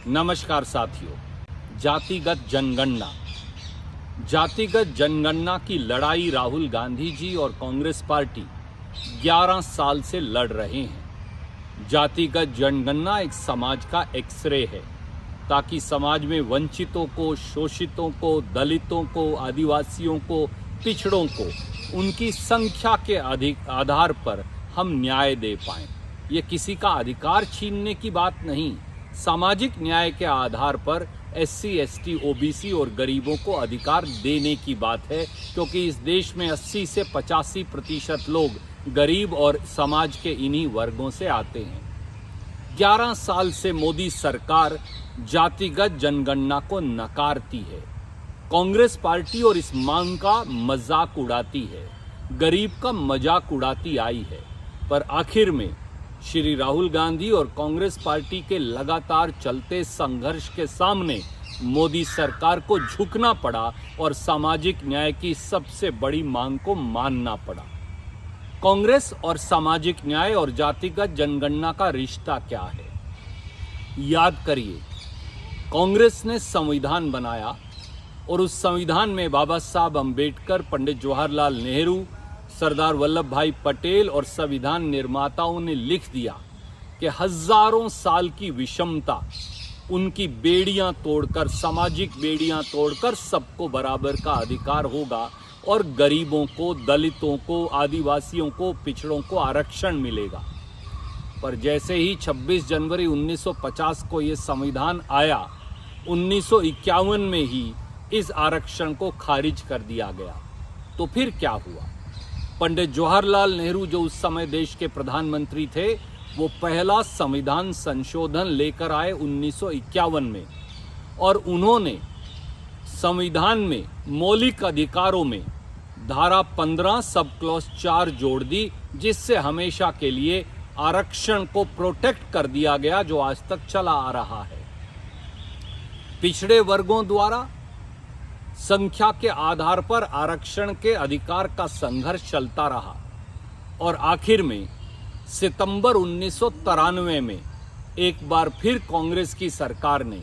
नमस्कार साथियों। जातिगत जनगणना की लड़ाई राहुल गांधी जी और कांग्रेस पार्टी 11 साल से लड़ रहे हैं। जातिगत जनगणना एक समाज का एक्सरे है ताकि समाज में वंचितों को, शोषितों को, दलितों को, आदिवासियों को, पिछड़ों को उनकी संख्या के आधार पर हम न्याय दे पाएं। ये किसी का अधिकार छीनने की बात नहीं, सामाजिक न्याय के आधार पर एससी, एसटी, ओबीसी और गरीबों को अधिकार देने की बात है, क्योंकि इस देश में 80 से 85% लोग गरीब और समाज के इन्हीं वर्गों से आते हैं। 11 साल से मोदी सरकार जातिगत जनगणना को नकारती है। कांग्रेस पार्टी और इस मांग का मजाक उड़ाती है, गरीब का मजाक उड़ाती आई है। पर आखिर में श्री राहुल गांधी और कांग्रेस पार्टी के लगातार चलते संघर्ष के सामने मोदी सरकार को झुकना पड़ा और सामाजिक न्याय की सबसे बड़ी मांग को मानना पड़ा। कांग्रेस और सामाजिक न्याय और जातिगत जनगणना का रिश्ता क्या है? याद करिए, कांग्रेस ने संविधान बनाया और उस संविधान में बाबा साहब अंबेडकर, पंडित जवाहरलाल नेहरू, सरदार वल्लभ भाई पटेल और संविधान निर्माताओं ने लिख दिया कि हजारों साल की विषमता, उनकी बेड़ियां तोड़कर, सामाजिक बेड़ियां तोड़कर सबको बराबर का अधिकार होगा और गरीबों को, दलितों को, आदिवासियों को, पिछड़ों को आरक्षण मिलेगा। पर जैसे ही 26 जनवरी 1950 को ये संविधान आया, 1951 में ही इस आरक्षण को खारिज कर दिया गया। तो फिर क्या हुआ? पंडित जवाहरलाल नेहरू, जो उस समय देश के प्रधानमंत्री थे, वो पहला संविधान संशोधन लेकर आए 1951 में, और उन्होंने संविधान में मौलिक अधिकारों में धारा 15 सब क्लॉज 4 जोड़ दी, जिससे हमेशा के लिए आरक्षण को प्रोटेक्ट कर दिया गया, जो आज तक चला आ रहा है। पिछड़े वर्गों द्वारा संख्या के आधार पर आरक्षण के अधिकार का संघर्ष चलता रहा और आखिर में सितंबर 1993 में एक बार फिर कांग्रेस की सरकार ने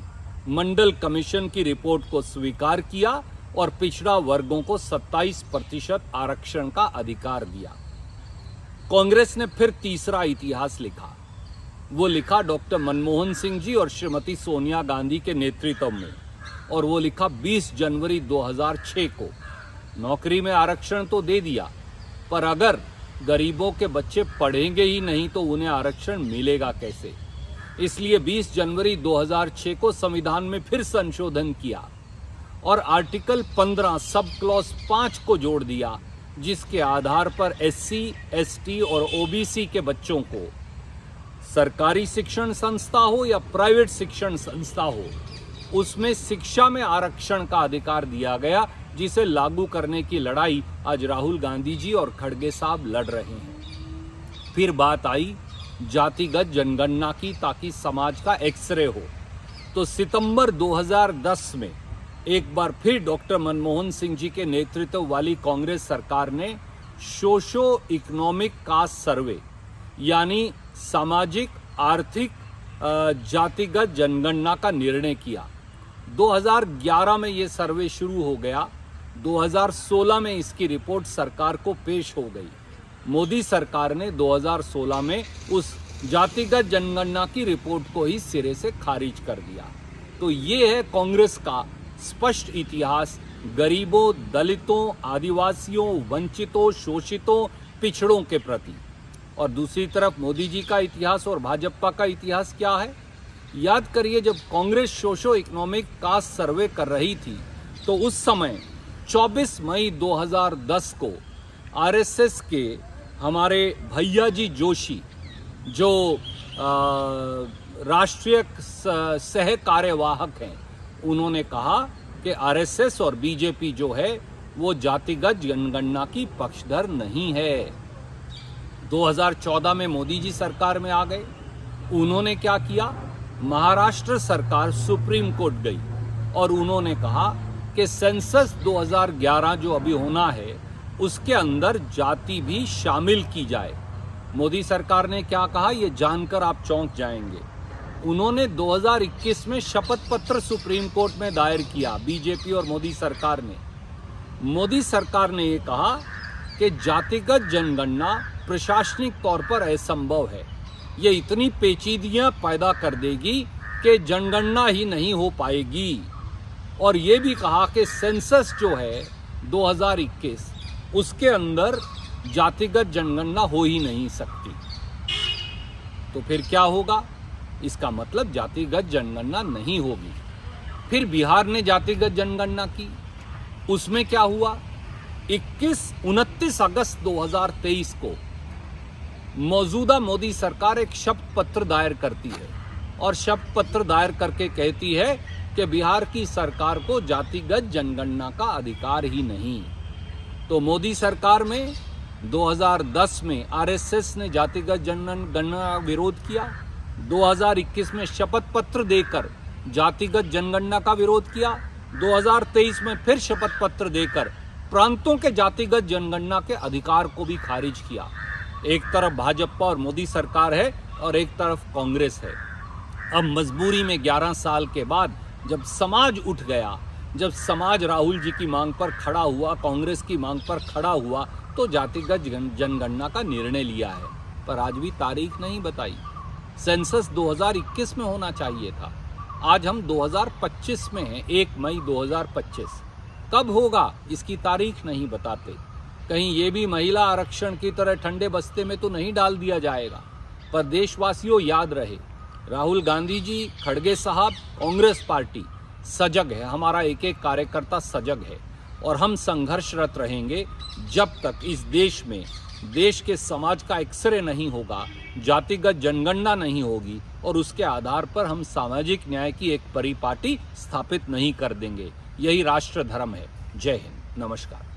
मंडल कमीशन की रिपोर्ट को स्वीकार किया और पिछड़ा वर्गों को 27% आरक्षण का अधिकार दिया। कांग्रेस ने फिर तीसरा इतिहास लिखा। वो लिखा डॉक्टर मनमोहन सिंह जी और श्रीमती सोनिया गांधी के नेतृत्व में, और वो लिखा 20 जनवरी 2006 को। नौकरी में आरक्षण तो दे दिया, पर अगर गरीबों के बच्चे पढ़ेंगे ही नहीं तो उन्हें आरक्षण मिलेगा कैसे? इसलिए 20 जनवरी 2006 को संविधान में फिर संशोधन किया और आर्टिकल 15 सब क्लॉज 5 को जोड़ दिया, जिसके आधार पर एससी, एसटी और ओबीसी के बच्चों को सरकारी शिक्षण संस्था हो या प्राइवेट शिक्षण संस्था हो, उसमें शिक्षा में आरक्षण का अधिकार दिया गया, जिसे लागू करने की लड़ाई आज राहुल गांधी जी और खड़गे साहब लड़ रहे हैं। फिर बात आई जातिगत जनगणना की, ताकि समाज का एक्सरे हो। तो सितंबर 2010 में एक बार फिर डॉक्टर मनमोहन सिंह जी के नेतृत्व वाली कांग्रेस सरकार ने सोशो इकोनॉमिक कास्ट सर्वे, यानी सामाजिक आर्थिक जातिगत जनगणना का निर्णय किया। 2011 में ये सर्वे शुरू हो गया। 2016 में इसकी रिपोर्ट सरकार को पेश हो गई। मोदी सरकार ने 2016 में उस जातिगत जनगणना की रिपोर्ट को ही सिरे से खारिज कर दिया। तो ये है कांग्रेस का स्पष्ट इतिहास गरीबों, दलितों, आदिवासियों, वंचितों, शोषितों, पिछड़ों के प्रति। और दूसरी तरफ मोदी जी का इतिहास और भाजपा का इतिहास क्या है? याद करिए, जब कांग्रेस सोशो इकोनॉमिक कास्ट सर्वे कर रही थी तो उस समय 24 मई 2010 को आरएसएस के हमारे भैया जी जोशी, जो राष्ट्रीय सह कार्यवाहक हैं, उन्होंने कहा कि आरएसएस और बीजेपी जो है वो जातिगत जनगणना की पक्षधर नहीं है। 2014 में मोदी जी सरकार में आ गए। उन्होंने क्या किया? महाराष्ट्र सरकार सुप्रीम कोर्ट गई और उन्होंने कहा कि सेंसस 2011 जो अभी होना है, उसके अंदर जाति भी शामिल की जाए। मोदी सरकार ने क्या कहा, ये जानकर आप चौंक जाएंगे। उन्होंने 2021 में शपथ पत्र सुप्रीम कोर्ट में दायर किया। बीजेपी और मोदी सरकार ने ये कहा कि जातिगत जनगणना प्रशासनिक तौर पर असंभव है। ये इतनी पेचीदगियां पैदा कर देगी कि जनगणना ही नहीं हो पाएगी। और ये भी कहा कि सेंसस जो है 2021 उसके अंदर जातिगत जनगणना हो ही नहीं सकती। तो फिर क्या होगा? इसका मतलब जातिगत जनगणना नहीं होगी। फिर बिहार ने जातिगत जनगणना की, उसमें क्या हुआ? 29 अगस्त 2023 को मौजूदा मोदी सरकार एक शपथ पत्र दायर करती है और शपथ पत्र दायर करके कहती है कि बिहार की सरकार को जातिगत जनगणना का अधिकार ही नहीं। तो मोदी सरकार में 2010 में आरएसएस ने जातिगत जनगणना का विरोध किया, 2021 में शपथ पत्र देकर जातिगत जनगणना का विरोध किया, 2023 में फिर शपथ पत्र देकर प्रांतों के जातिगत जनगणना के अधिकार को भी खारिज किया। एक तरफ भाजपा और मोदी सरकार है और एक तरफ कांग्रेस है। अब मजबूरी में 11 साल के बाद जब समाज उठ गया, जब समाज राहुल जी की मांग पर खड़ा हुआ, कांग्रेस की मांग पर खड़ा हुआ, तो जातिगत जनगणना का निर्णय लिया है। पर आज भी तारीख नहीं बताई। सेंसस 2021 में होना चाहिए था, आज हम 2025 में हैं, 1 मई 2025। कब होगा इसकी तारीख नहीं बताते। कहीं ये भी महिला आरक्षण की तरह ठंडे बस्ते में तो नहीं डाल दिया जाएगा। पर देशवासियों याद रहे, राहुल गांधी जी, खड़गे साहब, कांग्रेस पार्टी सजग है, हमारा एक एक कार्यकर्ता सजग है और हम संघर्षरत रहेंगे जब तक इस देश में देश के समाज का एक्सरे नहीं होगा, जातिगत जनगणना नहीं होगी और उसके आधार पर हम सामाजिक न्याय की एक परिपाटी स्थापित नहीं कर देंगे। यही राष्ट्र धर्म है। जय हिंद, नमस्कार।